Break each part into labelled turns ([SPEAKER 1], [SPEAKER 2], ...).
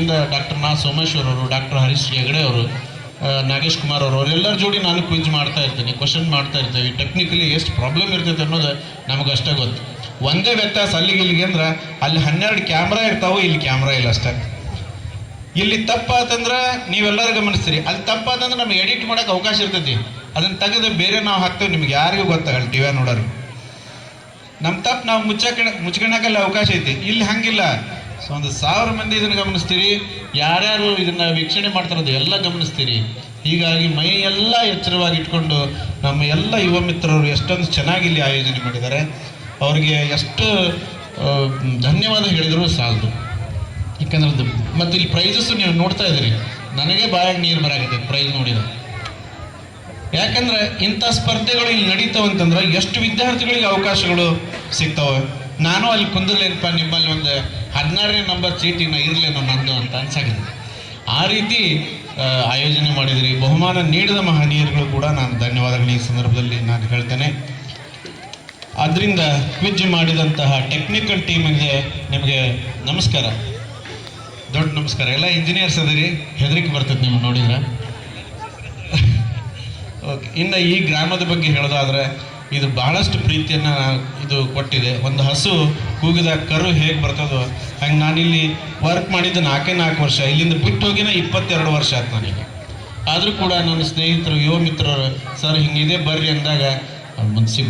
[SPEAKER 1] Doctor Someshwar ಅವರು, doctor Harish Hegde ಅವರು, ನಾಗೇಶ್ ಕುಮಾರ್ ಅವರು, ಅವರೆಲ್ಲರ ಜೋಡಿ ನಾನು ಕ್ವಿಂಜ್ ಮಾಡ್ತಾ ಇರ್ತೀನಿ, ಕ್ವಶನ್ ಮಾಡ್ತಾ ಇರ್ತೀವಿ. ಟೆಕ್ನಿಕಲಿ ಎಷ್ಟು ಪ್ರಾಬ್ಲಮ್ ಇರ್ತೈತೆ ಅನ್ನೋದು ನಮಗೆ ಅಷ್ಟೇ ಗೊತ್ತು. ಒಂದೇ ವ್ಯತ್ಯಾಸ ಅಲ್ಲಿಗೆ ಇಲ್ಲಿಗೆ ಅಂದ್ರೆ ಅಲ್ಲಿ 12 ಕ್ಯಾಮ್ರಾ ಇರ್ತಾವೆ, ಇಲ್ಲಿ ಕ್ಯಾಮ್ರಾ ಇಲ್ಲ ಅಷ್ಟೇ. ಇಲ್ಲಿ ತಪ್ಪಾತಂದ್ರೆ ನೀವೆಲ್ಲರೂ ಗಮನಿಸ್ತೀರಿ, ಅಲ್ಲಿ ತಪ್ಪಾತಂದ್ರೆ ನಮ್ಗೆ ಎಡಿಟ್ ಮಾಡೋಕೆ ಅವಕಾಶ ಇರ್ತೈತಿ. ಅದನ್ನು ತೆಗೆದು ಬೇರೆ ನಾವು ಹಾಕ್ತೇವೆ, ನಿಮ್ಗೆ ಯಾರಿಗೂ ಗೊತ್ತಾಗಲ್ಲ, ಟಿವಿ ನೋಡೋರು. ನಮ್ಮ ತಪ್ಪು ನಾವು ಮುಚ್ಕೊಳಕಲ್ಲ ಅವಕಾಶ ಐತಿ. ಇಲ್ಲಿ ಹಂಗಿಲ್ಲ. ಸೊ 1000 ಮಂದಿ ಇದನ್ನು ಗಮನಿಸ್ತೀರಿ, ಯಾರ್ಯಾರು ಇದನ್ನು ವೀಕ್ಷಣೆ ಮಾಡ್ತಾರದು ಎಲ್ಲ ಗಮನಿಸ್ತೀರಿ. ಹೀಗಾಗಿ ಮೈ ಎಲ್ಲ ಎಚ್ಚರವಾಗಿ ಇಟ್ಕೊಂಡು ನಮ್ಮ ಎಲ್ಲ ಯುವ ಮಿತ್ರರು ಎಷ್ಟೊಂದು ಚೆನ್ನಾಗಿ ಇಲ್ಲಿ ಆಯೋಜನೆ ಮಾಡಿದ್ದಾರೆ. ಅವ್ರಿಗೆ ಎಷ್ಟು ಧನ್ಯವಾದ ಹೇಳಿದರೂ ಸಾಲದು. ಯಾಕಂದ್ರೆ ಮತ್ತು ಇಲ್ಲಿ ಪ್ರೈಸಸ್ಸು ನೀವು ನೋಡ್ತಾ ಇದ್ದೀರಿ, ನನಗೆ ಬಾಯಾಗಿ ನೀರು ಬರಾಗುತ್ತೆ ಪ್ರೈಸ್ ನೋಡಿದ. ಯಾಕಂದ್ರೆ ಇಂಥ ಸ್ಪರ್ಧೆಗಳು ಇಲ್ಲಿ ನಡೀತಾವಂತಂದ್ರೆ ಎಷ್ಟು ವಿದ್ಯಾರ್ಥಿಗಳಿಗೆ ಅವಕಾಶಗಳು ಸಿಗ್ತಾವೆ. ನಾನು ಅಲ್ಲಿ ಕುಂದಿರ್ಲೇನಪ್ಪ, ನಿಮ್ಮಲ್ಲಿ ಒಂದು 16ನೇ ನಂಬರ್ ಚೀಟಿನ ಇರಲೇನೋ ನಂದು ಅಂತ ಅನ್ಸಾಗಿದೆ. ಆ ರೀತಿ ಆಯೋಜನೆ ಮಾಡಿದಿರಿ. ಬಹುಮಾನ ನೀಡಿದ ಮಹನೀಯರುಗಳು ಕೂಡ ನಾನು ಧನ್ಯವಾದಗಳು ಈ ಸಂದರ್ಭದಲ್ಲಿ ನಾನು ಹೇಳ್ತೇನೆ. ಅದರಿಂದ ಕ್ವಿಜ್ ಮಾಡಿದಂತಹ ಟೆಕ್ನಿಕಲ್ ಟೀಮಿಗೆ ನಿಮಗೆ ನಮಸ್ಕಾರ, ದೊಡ್ಡ ನಮಸ್ಕಾರ. ಎಲ್ಲ ಇಂಜಿನಿಯರ್ಸ್ ಅದರಿ, ಹೆದರಿಕೆ ಬರ್ತದೆ ನಿಮ್ಗೆ ನೋಡಿದ್ರೆ. ಓಕೆ, ಇನ್ನು ಈ ಗ್ರಾಮದ ಬಗ್ಗೆ ಹೇಳೋದಾದ್ರೆ ಇದು ಬಹಳಷ್ಟು ಪ್ರೀತಿಯನ್ನು ಇದು ಕೊಟ್ಟಿದೆ. ಒಂದು ಹಸು ಕೂಗಿದ ಕರು ಹೇಗೆ ಬರ್ತದೋ ಹಂಗೆ ನಾನಿಲ್ಲಿ ವರ್ಕ್ ಮಾಡಿದ್ದು 4 ವರ್ಷ, ಇಲ್ಲಿಂದ ಬಿಟ್ಟು ಹೋಗಿನ 22 ವರ್ಷ ಆಯ್ತು ನನಗೆ. ಆದರೂ ಕೂಡ ನನ್ನ ಸ್ನೇಹಿತರು, ಯುವ ಮಿತ್ರರು ಸರ್ ಹಿಂಗಿದೆ ಬರ್ರಿ ಅಂದಾಗ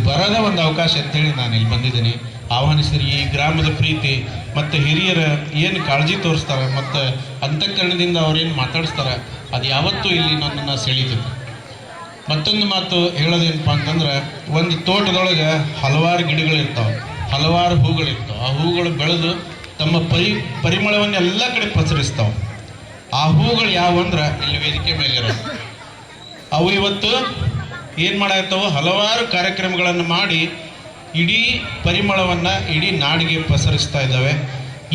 [SPEAKER 1] ಬರೋದೇ ಒಂದು ಅವಕಾಶ ಅಂತೇಳಿ ನಾನು ಇಲ್ಲಿ ಬಂದಿದ್ದೀನಿ. ಆಹ್ವಾನಿಸಿದ್ರೆ ಈ ಗ್ರಾಮದ ಪ್ರೀತಿ ಮತ್ತು ಹಿರಿಯರ ಏನು ಕಾಳಜಿ ತೋರಿಸ್ತಾರೆ ಮತ್ತು ಅಂತಃಕರಣದಿಂದ ಅವ್ರೇನು ಮಾತಾಡಿಸ್ತಾರೆ ಅದು ಯಾವತ್ತೂ ಇಲ್ಲಿ ನನ್ನನ್ನು ಸೆಳೀತದೆ. ಮತ್ತೊಂದು ಮಾತು ಹೇಳೋದೇನಪ್ಪ ಅಂತಂದ್ರೆ, ಒಂದು ತೋಟದೊಳಗೆ ಹಲವಾರು ಗಿಡಗಳಿರ್ತಾವೆ, ಹಲವಾರು ಹೂಗಳಿರ್ತಾವೆ. ಆ ಹೂಗಳು ಬೆಳೆದು ತಮ್ಮ ಪರಿಮಳವನ್ನು ಎಲ್ಲ ಕಡೆ ಪಸರಿಸ್ತಾವೆ. ಆ ಹೂಗಳು ಯಾವಂದ್ರೆ ಇಲ್ಲಿ ವೇದಿಕೆ ಮೇಲಿರೋ ಅವು ಇವತ್ತು ಏನು ಮಾಡಾಗ್ತಾವೆ, ಹಲವಾರು ಕಾರ್ಯಕ್ರಮಗಳನ್ನು ಮಾಡಿ ಇಡೀ ಪರಿಮಳವನ್ನು ಇಡೀ ನಾಡಿಗೆ ಪಸರಿಸ್ತಾ ಇದ್ದಾವೆ.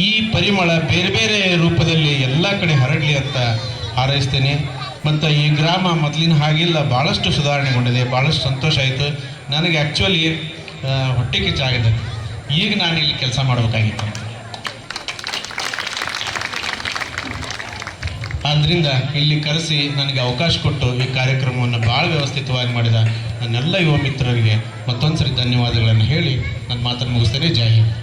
[SPEAKER 1] ಈ ಪರಿಮಳ ಬೇರೆ ಬೇರೆ ರೂಪದಲ್ಲಿ ಎಲ್ಲ ಕಡೆ ಹರಡಲಿ ಅಂತ ಹಾರೈಸ್ತೇನೆ. ಮತ್ತು ಈ ಗ್ರಾಮ ಮೊದಲಿನ ಹಾಗಿಲ್ಲ, ಭಾಳಷ್ಟು ಸುಧಾರಣೆಗೊಂಡಿದೆ. ಭಾಳಷ್ಟು ಸಂತೋಷ ಆಯಿತು ನನಗೆ. ಆ್ಯಕ್ಚುಲಿ ಹೊಟ್ಟೆ ಕಿಚ್ಚಾಗಿದೆ, ಈಗ ನಾನು ಇಲ್ಲಿ ಕೆಲಸ ಮಾಡಬೇಕಾಗಿತ್ತು. ಆದ್ದರಿಂದ ಇಲ್ಲಿ ಕರೆಸಿ ನನಗೆ ಅವಕಾಶ ಕೊಟ್ಟು ಈ ಕಾರ್ಯಕ್ರಮವನ್ನು ಭಾಳ ವ್ಯವಸ್ಥಿತವಾಗಿ ಮಾಡಿದ ನನ್ನೆಲ್ಲ ಯುವ ಮಿತ್ರರಿಗೆ ಮತ್ತೊಂದು ಸರಿ ಧನ್ಯವಾದಗಳನ್ನು ಹೇಳಿ ನನ್ನ ಮಾತನ್ನು ಮುಗಿಸ್ತೇನೆ. ಜೈ ಹಿಂದ್.